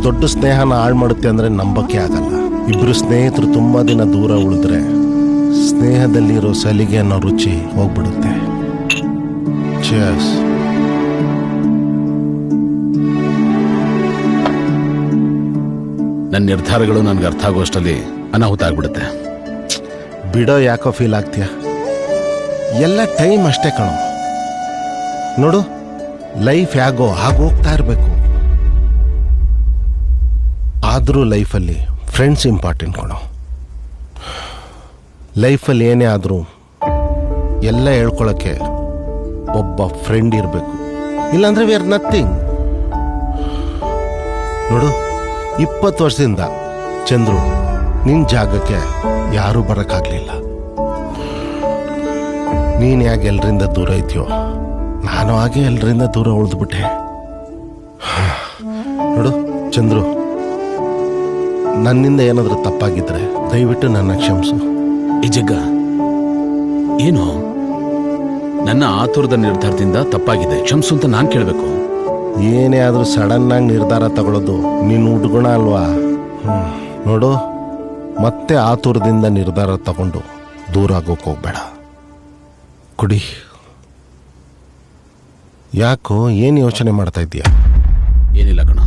ದೊಡ್ಡ ಸ್ನೇಹನ ಹಾಳು ಮಾಡುತ್ತೆ ಅಂದರೆ ನಂಬಕ್ಕೆ ಆಗಲ್ಲ. ಇಬ್ಬರು ಸ್ನೇಹಿತರು ತುಂಬ ದಿನ ದೂರ ಉಳಿದ್ರೆ ಸ್ನೇಹದಲ್ಲಿರೋ ಸಲಿಗೆ ಅನ್ನೋ ರುಚಿ ಹೋಗ್ಬಿಡುತ್ತೆ. Cheers. ನನ್ನ ನಿರ್ಧಾರಗಳು ನನಗೆ ಅರ್ಥ ಆಗುವಷ್ಟರಲ್ಲಿ ಅನಾಹುತ ಆಗ್ಬಿಡುತ್ತೆ. ಬಿಡೋ, ಯಾಕೋ ಫೀಲ್ ಆಗ್ತೀಯ? ಎಲ್ಲ ಟೈಮ್ ಅಷ್ಟೇ ಕಣೋ. ನೋಡು, ಲೈಫ್ ಹೇಗೋ ಹಾಗೋಗ್ತಾ ಇರಬೇಕು. ಆದರೂ ಲೈಫಲ್ಲಿ ಫ್ರೆಂಡ್ಸ್ ಇಂಪಾರ್ಟೆಂಟ್ ಕಣೋ. ಲೈಫಲ್ಲಿ ಏನೇ ಆದರೂ ಎಲ್ಲ ಹೇಳ್ಕೊಳಕ್ಕೆ ಒಬ್ಬ ಫ್ರೆಂಡ್ ಇರಬೇಕು, ಇಲ್ಲಾಂದ್ರೆ ವಿ ಆರ್ ನಥಿಂಗ್. ನೋಡು, 20 ವರ್ಷದಿಂದ ಚಂದ್ರು ನಿನ್ನ ಜಾಗಕ್ಕೆ ಯಾರೂ ಬರೋಕ್ಕಾಗಲಿಲ್ಲ. ನೀನು ಯಾಕೆ ಎಲ್ಲರಿಂದ ದೂರ ಇದೆಯೋ, ನಾನು ಹಾಗೆ ಎಲ್ಲರಿಂದ ದೂರ ಉಳಿದ್ಬಿಟ್ಟೆ. ನೋಡು ಚಂದ್ರು, ನನ್ನಿಂದ ಏನಾದರೂ ತಪ್ಪಾಗಿದ್ರೆ ದಯವಿಟ್ಟು ನನ್ನ ಕ್ಷಮಿಸು. ಈ ಜಗ್ಗ ಏನು ನನ್ನ ಆತುರದ ನಿರ್ಧಾರದಿಂದ ತಪ್ಪಾಗಿದೆ, ಕ್ಷಮಿಸು ಅಂತ ನಾನು ಕೇಳಬೇಕು? ಏನೇ ಆದರೂ ಸಡನ್ನಾಗಿ ನಿರ್ಧಾರ ತಗೊಳ್ಳೋದು ನೀನು ಹುಡುಗಣ ಅಲ್ವಾ? ನೋಡು, ಮತ್ತೆ ಆತುರದಿಂದ ನಿರ್ಧಾರ ತಗೊಂಡು ದೂರ ಆಗೋಕೆ ಹೋಗ್ಬೇಡ. ಕುಡಿ. ಯಾಕೋ ಏನು ಯೋಚನೆ ಮಾಡ್ತಾ ಇದ್ದೀಯಾ? ಏನಿಲ್ಲ ಕಣ.